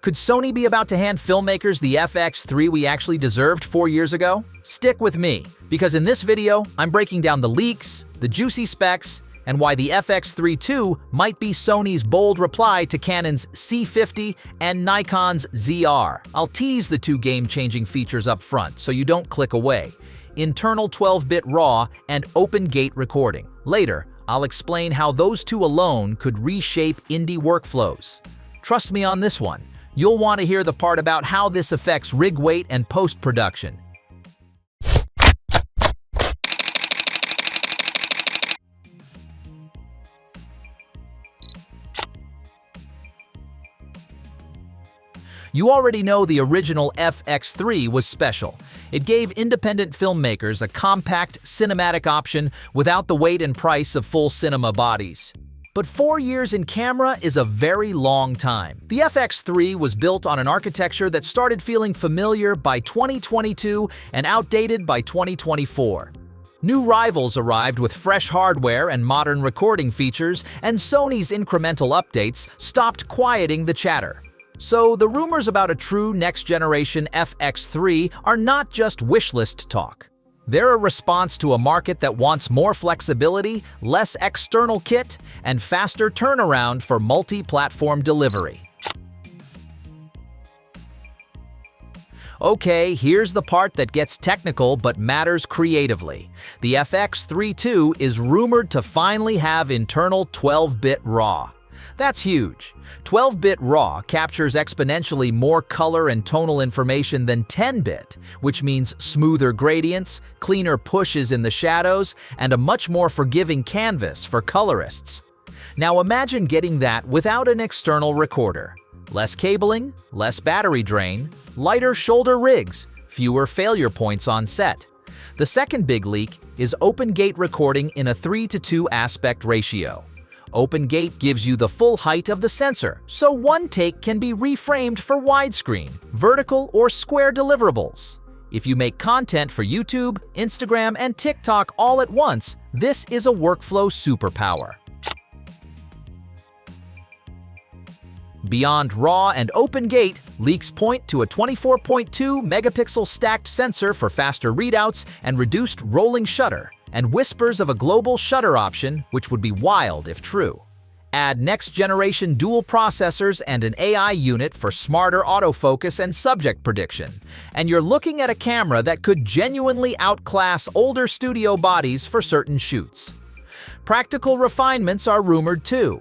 Could Sony be about to hand filmmakers the FX3 we actually deserved 4 years ago? Stick with me, because in this video, I'm breaking down the leaks, the juicy specs, and why the FX3 II might be Sony's bold reply to Canon's C50 and Nikon's ZR. I'll tease the two game-changing features up front so you don't click away: internal 12-bit RAW and open gate recording. Later, I'll explain how those two alone could reshape indie workflows. Trust me on this one. You'll want to hear the part about how this affects rig weight and post-production. You already know the original FX3 was special. It gave independent filmmakers a compact, cinematic option without the weight and price of full cinema bodies. But 4 years in camera is a very long time. The FX3 was built on an architecture that started feeling familiar by 2022 and outdated by 2024. New rivals arrived with fresh hardware and modern recording features, and Sony's incremental updates stopped quieting the chatter. So the rumors about a true next-generation FX3 are not just wishlist talk. They're a response to a market that wants more flexibility, less external kit, and faster turnaround for multi-platform delivery. Okay, here's the part that gets technical but matters creatively. The FX3 II is rumored to finally have internal 12-bit RAW. That's huge. 12-bit RAW captures exponentially more color and tonal information than 10-bit, which means smoother gradients, cleaner pushes in the shadows, and a much more forgiving canvas for colorists. Now imagine getting that without an external recorder. Less cabling, less battery drain, lighter shoulder rigs, fewer failure points on set. The second big leak is open gate recording in a 3:2 aspect ratio. Open gate gives you the full height of the sensor, so one take can be reframed for widescreen, vertical, or square deliverables. If you make content for YouTube, Instagram, and TikTok all at once, this is a workflow superpower. Beyond RAW and open gate, leaks point to a 24.2 megapixel stacked sensor for faster readouts and reduced rolling shutter, and whispers of a global shutter option, which would be wild if true. Add next-generation dual processors and an AI unit for smarter autofocus and subject prediction, and you're looking at a camera that could genuinely outclass older studio bodies for certain shoots. Practical refinements are rumored too.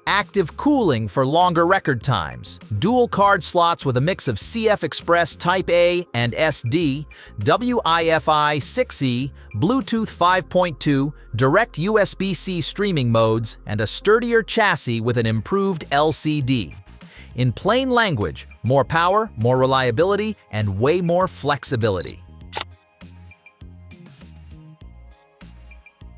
Active cooling for longer record times, dual card slots with a mix of CF Express Type A and SD, Wi-Fi 6E, Bluetooth 5.2, direct USB-C streaming modes, and a sturdier chassis with an improved LCD. In plain language, more power, more reliability, and way more flexibility.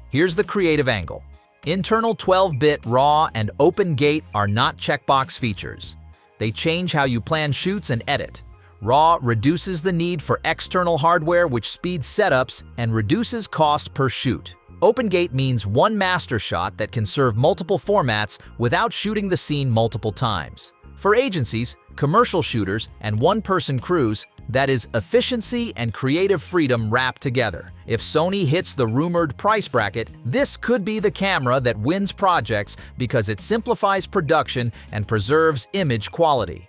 Here's the creative angle. Internal 12-bit RAW and open gate are not checkbox features. They change how you plan shoots and edit. RAW reduces the need for external hardware, which speeds setups and reduces cost per shoot. Open gate means one master shot that can serve multiple formats without shooting the scene multiple times. For agencies, commercial shooters, and one-person crews, that is efficiency and creative freedom wrapped together. If Sony hits the rumored price bracket, this could be the camera that wins projects because it simplifies production and preserves image quality.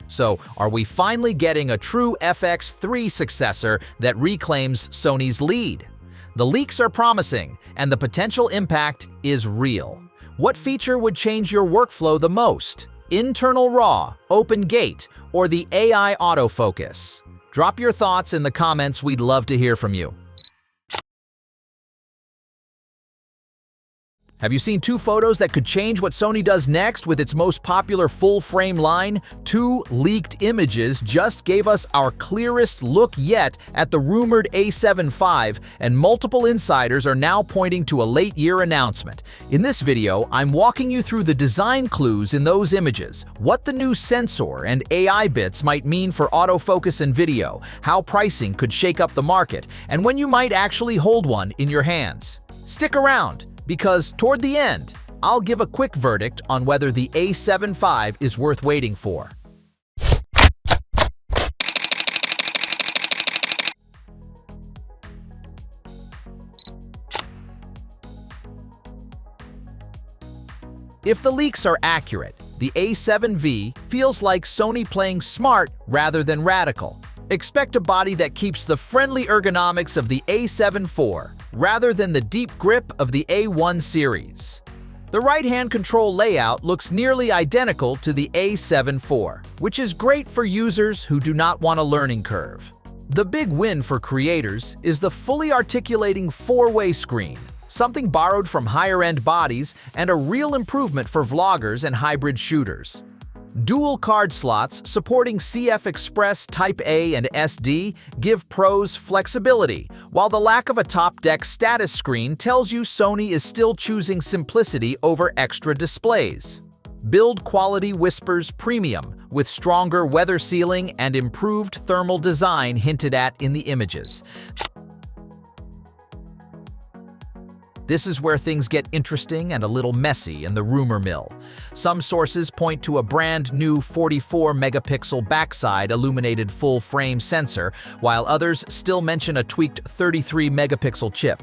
So, are we finally getting a true FX3 successor that reclaims Sony's lead? The leaks are promising, and the potential impact is real. What feature would change your workflow the most? Internal RAW, open gate, or the AI autofocus? Drop your thoughts in the comments, we'd love to hear from you. Have you seen two photos that could change what Sony does next with its most popular full-frame line? Two leaked images just gave us our clearest look yet at the rumored A7V, and multiple insiders are now pointing to a late-year announcement. In this video, I'm walking you through the design clues in those images, what the new sensor and AI bits might mean for autofocus and video, how pricing could shake up the market, and when you might actually hold one in your hands. Stick around, because toward the end, I'll give a quick verdict on whether the A7V is worth waiting for. If the leaks are accurate, the A7V feels like Sony playing smart rather than radical. Expect a body that keeps the friendly ergonomics of the A7 IV rather than the deep grip of the A1 series. The right-hand control layout looks nearly identical to the A7 IV, which is great for users who do not want a learning curve. The big win for creators is the fully articulating four-way screen, something borrowed from higher-end bodies and a real improvement for vloggers and hybrid shooters. Dual card slots supporting CF Express Type A and SD give pros flexibility, while the lack of a top deck status screen tells you Sony is still choosing simplicity over extra displays. Build quality whispers premium, with stronger weather sealing and improved thermal design hinted at in the images. This is where things get interesting and a little messy in the rumor mill. Some sources point to a brand new 44-megapixel backside illuminated full-frame sensor, while others still mention a tweaked 33-megapixel chip.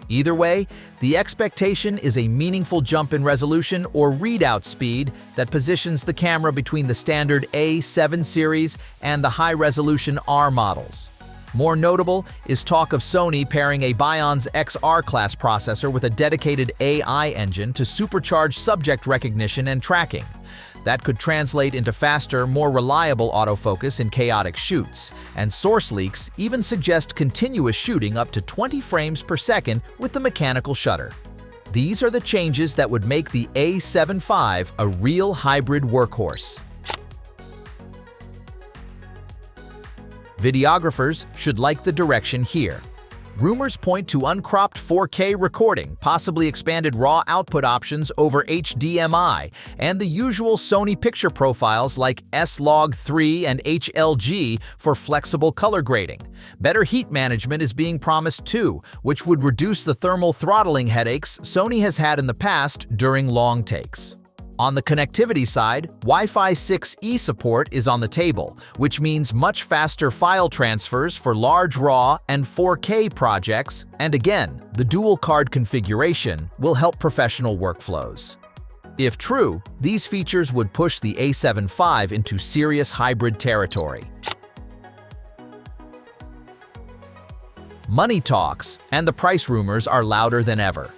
Either way, the expectation is a meaningful jump in resolution or readout speed that positions the camera between the standard A7 series and the high-resolution R models. More notable is talk of Sony pairing a Bionz XR-class processor with a dedicated AI engine to supercharge subject recognition and tracking. That could translate into faster, more reliable autofocus in chaotic shoots, and source leaks even suggest continuous shooting up to 20 frames per second with the mechanical shutter. These are the changes that would make the A7V a real hybrid workhorse. Videographers should like the direction here. Rumors point to uncropped 4K recording, possibly expanded RAW output options over HDMI, and the usual Sony picture profiles like S-Log3 and HLG for flexible color grading. Better heat management is being promised too, which would reduce the thermal throttling headaches Sony has had in the past during long takes. On the connectivity side, Wi-Fi 6E support is on the table, which means much faster file transfers for large RAW and 4K projects, and again, the dual-card configuration will help professional workflows. If true, these features would push the A7V into serious hybrid territory. Money talks, and the price rumors are louder than ever.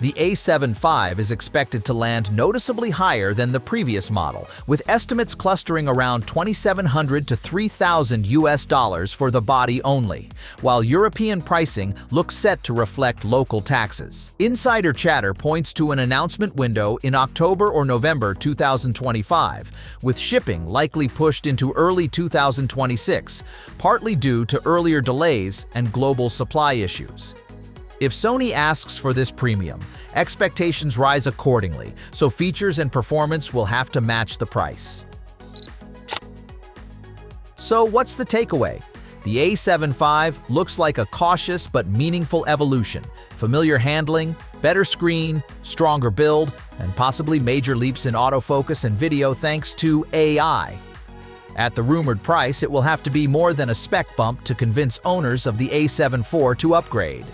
The A7V is expected to land noticeably higher than the previous model, with estimates clustering around $2,700 to $3,000 for the body only, while European pricing looks set to reflect local taxes. Insider chatter points to an announcement window in October or November 2025, with shipping likely pushed into early 2026, partly due to earlier delays and global supply issues. If Sony asks for this premium, expectations rise accordingly, so features and performance will have to match the price. So what's the takeaway? The A7V looks like a cautious but meaningful evolution. Familiar handling, better screen, stronger build, and possibly major leaps in autofocus and video thanks to AI. At the rumored price, it will have to be more than a spec bump to convince owners of the A7 IV to upgrade.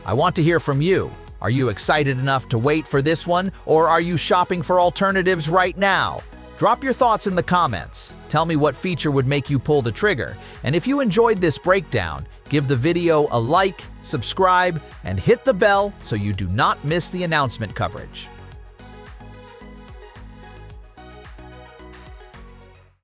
I want to hear from you. Are you excited enough to wait for this one, or are you shopping for alternatives right now? Drop your thoughts in the comments. Tell me what feature would make you pull the trigger. And if you enjoyed this breakdown, give the video a like, subscribe, and hit the bell so you do not miss the announcement coverage.